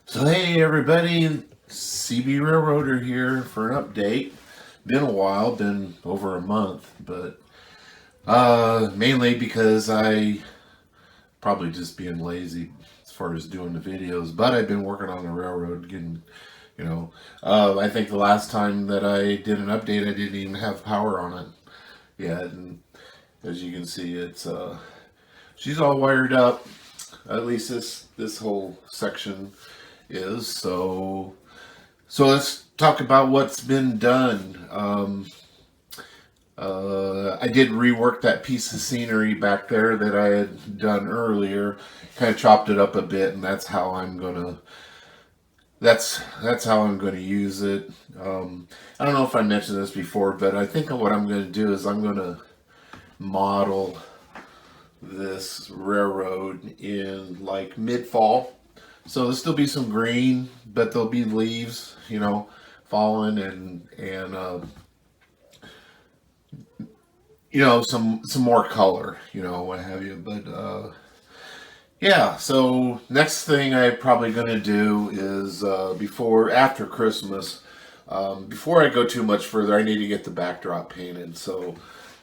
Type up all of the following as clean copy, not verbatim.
So hey everybody, CB Railroader here for an update. Been a while, been over a month, but mainly because I probably just being lazy as far as doing the videos. But I've been working on the railroad, getting I think the last time that I did an update, I didn't even have power on it yet, and as you can see, it's she's all wired up. At least this whole section is so let's talk about what's been done. I did rework that piece of scenery back there that I had done earlier. Kind of chopped it up a bit, and that's how I'm gonna use it. I don't know if I mentioned this before, but I think what I'm gonna do is I'm gonna model this railroad in like mid fall. So there'll still be some green, but there'll be leaves, falling and some more color, what have you. But yeah. So next thing I'm probably gonna do is before after Christmas. Before I go too much further, I need to get the backdrop painted. So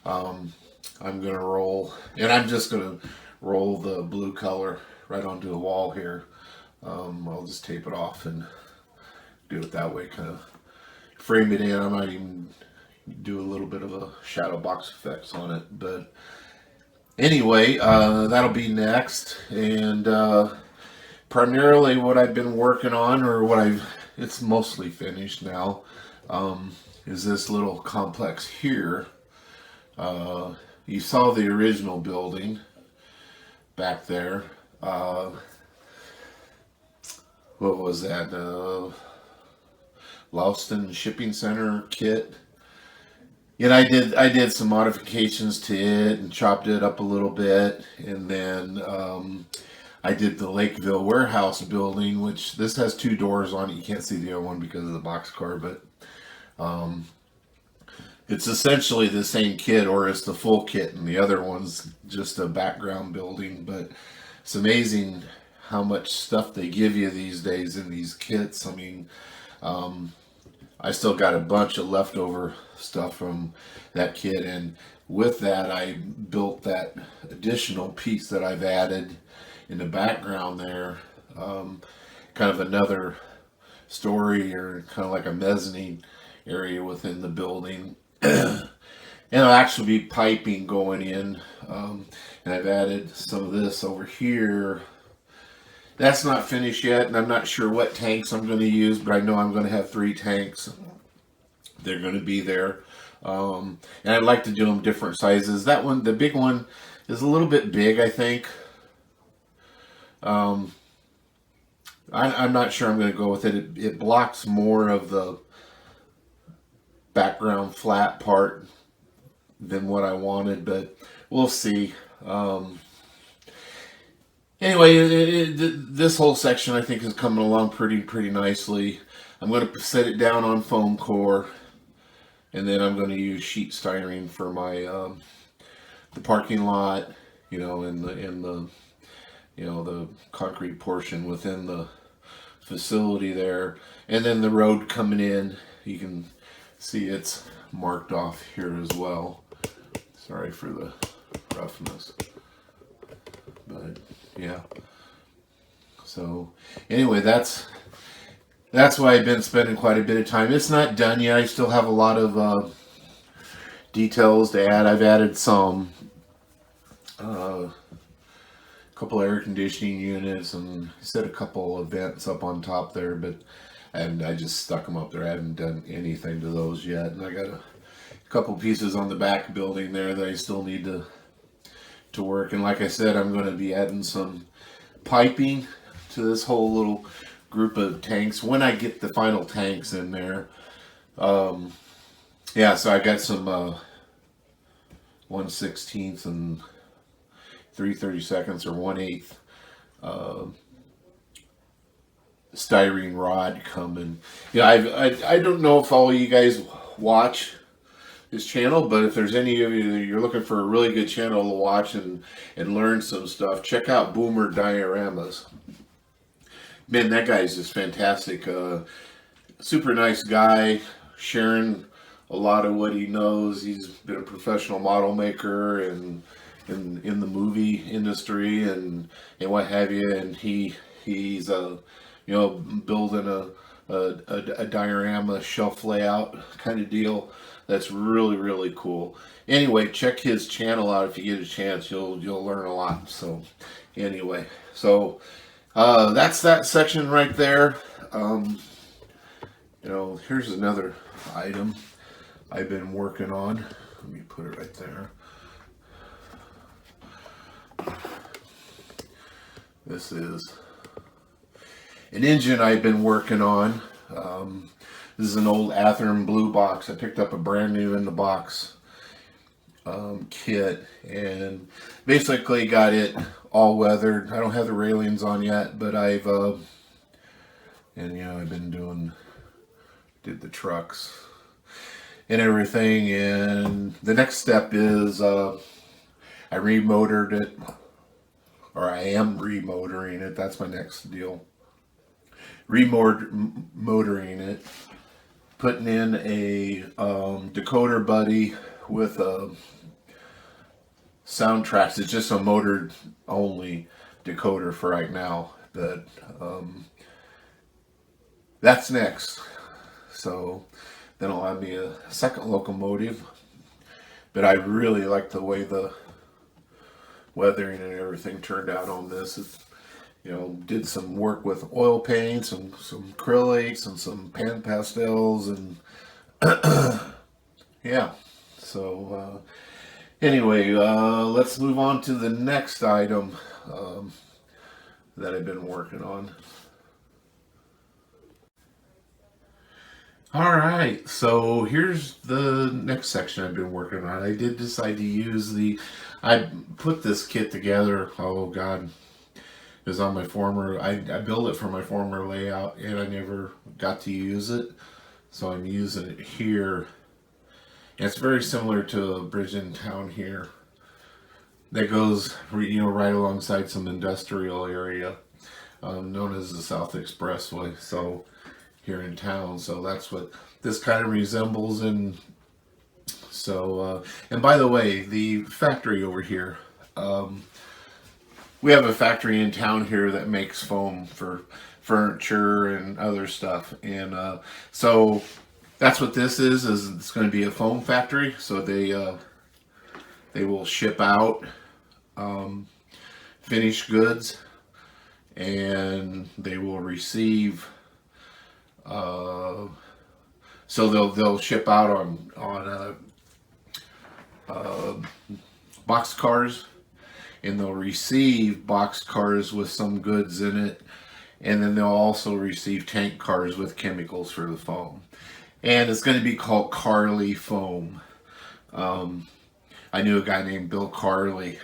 um, I'm gonna roll, and I'm just gonna roll the blue color right onto the wall here. I'll just tape it off and do it that way, kind of frame it in. I might even do a little bit of a shadow box effects on it. But anyway, that'll be next. And primarily what I've been working on, it's mostly finished now, is this little complex here. You saw the original building back there. What was that? Louston Shipping Center kit. And I did some modifications to it and chopped it up a little bit, and then I did the Lakeville warehouse building, which this has two doors on it. You can't see the other one because of the boxcar, but um, it's essentially the same kit, or it's the full kit, and the other one's just a background building. But it's amazing how much stuff they give you these days in these kits. I mean, um, I still got a bunch of leftover stuff from that kit, and with that, I built that additional piece that I've added in the background there. Kind of another story, or kind of like a mezzanine area within the building. And I'll actually be piping going in, and I've added some of this over here. That's not finished yet, and I'm not sure what tanks I'm going to use, but I know I'm going to have 3 tanks. They're going to be there. And I'd like to do them different sizes. That one, the big one, is a little bit big, I think. Um, I'm not sure I'm going to go with it. It blocks more of the background flat part than what I wanted, but we'll see. Anyway, this whole section I think is coming along pretty nicely. I'm going to set it down on foam core, and then I'm going to use sheet styrene for my the parking lot, in the the concrete portion within the facility there, and then the road coming in. You can see it's marked off here as well. Sorry for the roughness, but yeah. So anyway, that's why I've been spending quite a bit of time. It's not done yet. I still have a lot of details to add. I've added some couple air conditioning units, and set a couple of vents up on top there, but and I just stuck them up there. I haven't done anything to those yet, and I got a couple pieces on the back building there that I still need to work. And like I said, I'm going to be adding some piping to this whole little group of tanks when I get the final tanks in there. Yeah, so I got some 1/16 and 3/32 or 1/8 styrene rod coming. Yeah, I don't know if all you guys watch his channel, but if there's any of you that you're looking for a really good channel to watch and learn some stuff, check out Boomer Dioramas. Man, that guy's just fantastic. Super nice guy, sharing a lot of what he knows. He's been a professional model maker and in the movie industry and what have you. And he's building a diorama shelf layout kind of deal. That's really really cool. Anyway, check his channel out if you get a chance. You'll learn a lot. So anyway, so that's that section right there. Um, Here's another item I've been working on. Let me put it right there. This is an engine I've been working on. This is an old Athearn blue box. I picked up a brand new in the box kit and basically got it all weathered. I don't have the railings on yet, but I've did the trucks and everything. And the next step is I remotored it, or I am remotoring it. That's my next deal. Remotoring it, putting in a decoder buddy with soundtracks. It's just a motor only decoder for right now, but that's next. So then I'll have me a second locomotive. But I really like the way the weathering and everything turned out on this. Did some work with oil paints and some acrylics and some pan pastels and yeah. So anyway, let's move on to the next item that I've been working on. All right, so here's the next section I've been working on. I did decide to use I put this kit together, oh God, it was on my former, I built it for my former layout and I never got to use it. So I'm using it here. And it's very similar to a bridge in town here that goes, right alongside some industrial area known as the South Expressway. So here in town, so that's what this kind of resembles. And so and by the way, the factory over here, we have a factory in town here that makes foam for furniture and other stuff, and so that's what this is it's going to be a foam factory. So they will ship out finished goods, and they will receive so they'll ship out on box cars, and they'll receive box cars with some goods in it, and then they'll also receive tank cars with chemicals for the foam. And it's going to be called Carly Foam. I knew a guy named Bill Carly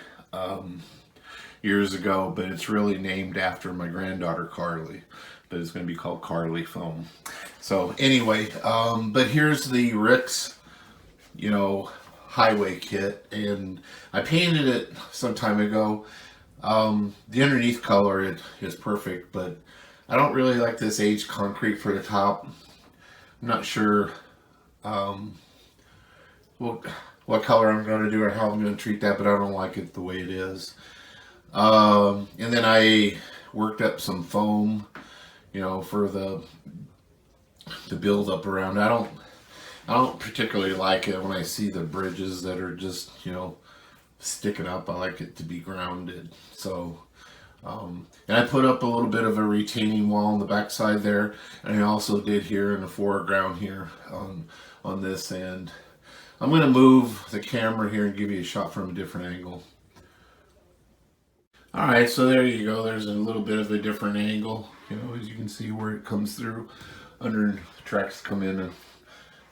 years ago, but it's really named after my granddaughter Carly. But it's going to be called Carly Foam. So anyway, but here's the Rick's, highway kit, and I painted it some time ago. The underneath color is perfect, but I don't really like this aged concrete for the top. I'm not sure what color I'm going to do or how I'm going to treat that, but I don't like it the way it is. And then I worked up some foam, for the build up around. I don't particularly like it when I see the bridges that are just, sticking up. I like it to be grounded. So, and I put up a little bit of a retaining wall on the backside there, and I also did here in the foreground here on this end. I'm going to move the camera here and give you a shot from a different angle. All right, so there you go. There's a little bit of a different angle, as you can see where it comes through. Tracks come in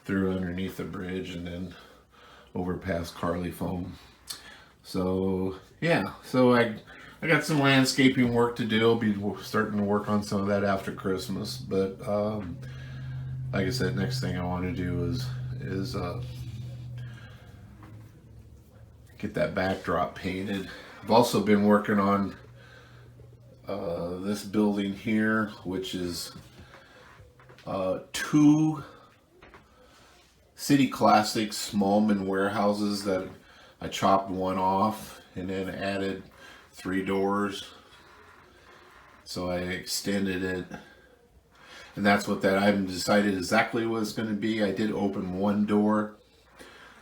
through underneath the bridge and then over past Carly Foam. So yeah, so I got some landscaping work to do. I'll be starting to work on some of that after Christmas. But like I said, next thing I want to do is get that backdrop painted. I've also been working on this building here, which is two City Classic Smallman warehouses that I chopped one off and then added 3 doors. So I extended it, and that's what that I haven't decided exactly what it's going to be. I did open 1 door.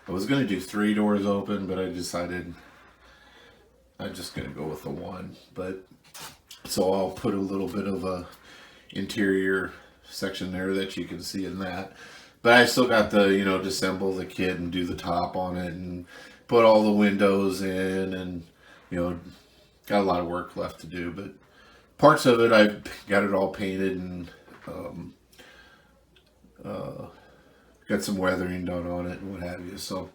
I was going to do 3 doors open, but I decided I'm just going to go with the 1. But so I'll put a little bit of a interior section there that you can see in that. But I still got the, disassemble the kit and do the top on it and put all the windows in, and, got a lot of work left to do. But parts of it, I've got it all painted and got some weathering done on it and what have you. So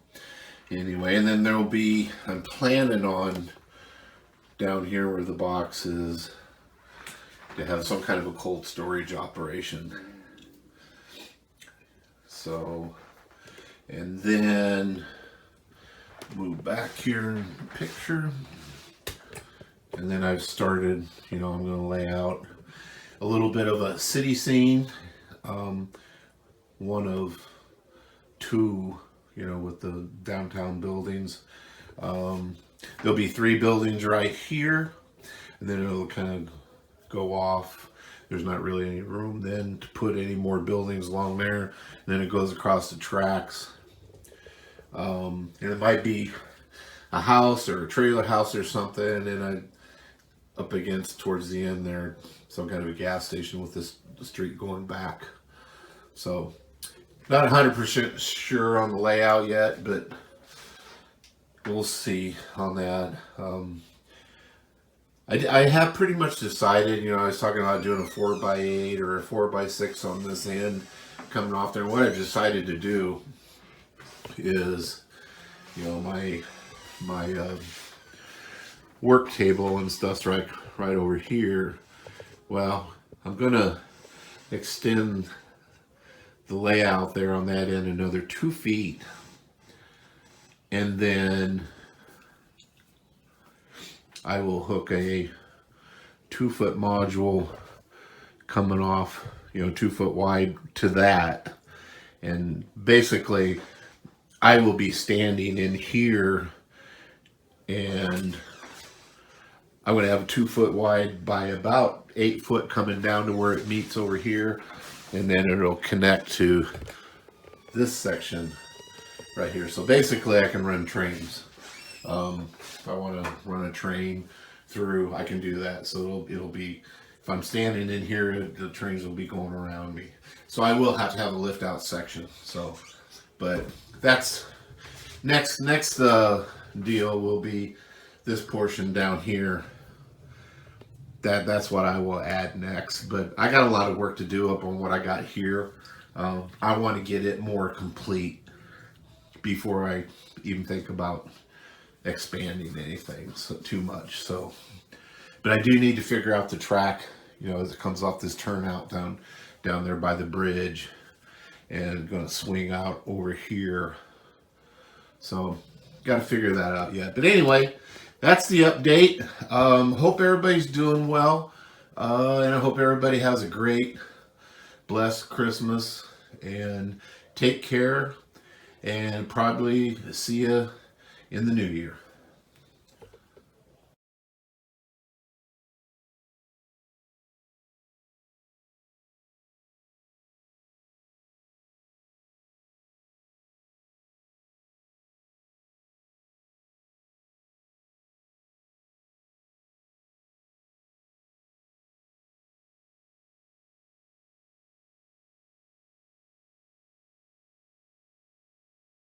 anyway, and then there'll be, I'm planning on down here where the box is to have some kind of a cold storage operation. So, and then move back here in the picture. And then I've started, I'm going to lay out a little bit of a city scene. One of 2, with the downtown buildings. There'll be 3 buildings right here, and then it'll kind of go off. There's not really any room then to put any more buildings along there. And then it goes across the tracks. And it might be a house or a trailer house or something, and then up against towards the end there, some kind of a gas station with this street going back. So not 100% sure on the layout yet, but we'll see on that. I have pretty much decided, I was talking about doing a 4x8 or a 4x6 on this end coming off there. What I've decided to do is, my work table and stuff's right over here. Well, I'm gonna extend the layout there on that end another 2 feet, and then I will hook a 2-foot module coming off, 2 foot wide to that. And basically I will be standing in here, and I'm going to have a 2 foot wide by about 8 foot coming down to where it meets over here. And then it'll connect to this section right here. So basically I can run trains. If I want to run a train through, I can do that. So it'll be, if I'm standing in here, the trains will be going around me. So I will have to have a lift out section. So, but that's next deal will be this portion down here. That's what I will add next. But I got a lot of work to do up on what I got here. I want to get it more complete before I even think about expanding anything too much. So, but I do need to figure out the track, as it comes off this turnout down there by the bridge, and going to swing out over here. So got to figure that out yet. But anyway, that's the update. Hope everybody's doing well, and I hope everybody has a great, blessed Christmas, and take care, and probably see you in the new year.